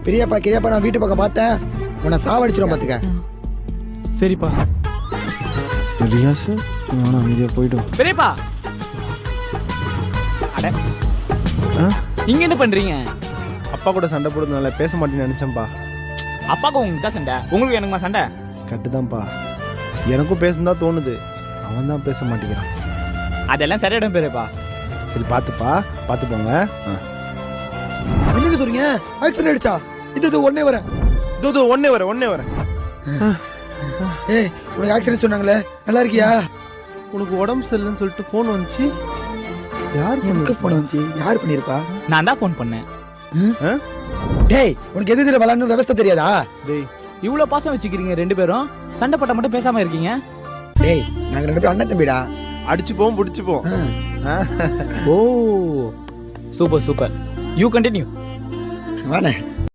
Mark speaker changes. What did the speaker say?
Speaker 1: பெரியப்பா கிரியப்பா நான் வீட்டு பக்கம் பார்த்தேன் உன்னை சாவடிச்சிடும் பார்த்துக்க.
Speaker 2: சரிப்பா.
Speaker 3: ரியாஸ் நான் அமைதியாக போய்டும்.
Speaker 2: பெரியப்பா அட இங்க என்ன பண்றீங்க?
Speaker 3: அப்பா கூட சண்டை போடுறதுனால பேச மாட்டேன்னு நினச்சேன்ப்பா.
Speaker 2: அப்பாவுக்கு உங்களுக்கு தான் சண்டை, உங்களுக்கு எனக்குமா சண்டை?
Speaker 3: கட்டுதான்ப்பா, எனக்கும் பேசணும் தான் தோணுது, அவன் தான் பேச மாட்டேங்கிறான்.
Speaker 2: அதெல்லாம் சரியாயிடும் பெரியப்பா.
Speaker 3: சரி பார்த்துப்பா, பார்த்து போங்க.
Speaker 1: என்னங்க சொல்றீங்க? ஆக்சிடென்ட் ஆயிடுச்சா? இது உடனே வரேன்.
Speaker 3: இதோ ஒன்னே வரேன்.
Speaker 1: ஏய் உனக்கு ஆக்சிடென்ட் சொன்னாங்களே, நல்லா இருக்கியா?
Speaker 3: உனக்கு உடம்பு சரியில்லைன்னு சொல்லிட்டு ஃபோன் வந்துச்சு. யார்
Speaker 1: எனக்கு போன் வந்துச்சு? யார் பண்ணிருப்பா?
Speaker 2: நான் தான் ஃபோன் பண்ணேன்.
Speaker 1: டேய் உனக்கு எது எதிர விளாடணும் விவசாய தெரியாதா?
Speaker 3: டேய்
Speaker 2: இவ்வளவு பாசம் வச்சுக்கிறீங்க ரெண்டு பேரும், சண்டை போட்ட மட்டும் பேசாம இருக்கீங்க.
Speaker 1: டேய் நாங்க ரெண்டு பேரும் அண்ணன் தம்பிடா.
Speaker 3: அடிச்சு போவோம் பிடிச்சி போவோம்.
Speaker 2: ஓ சூப்பர் சூப்பர், யூ கண்டினியூ.
Speaker 1: வாண்ணே.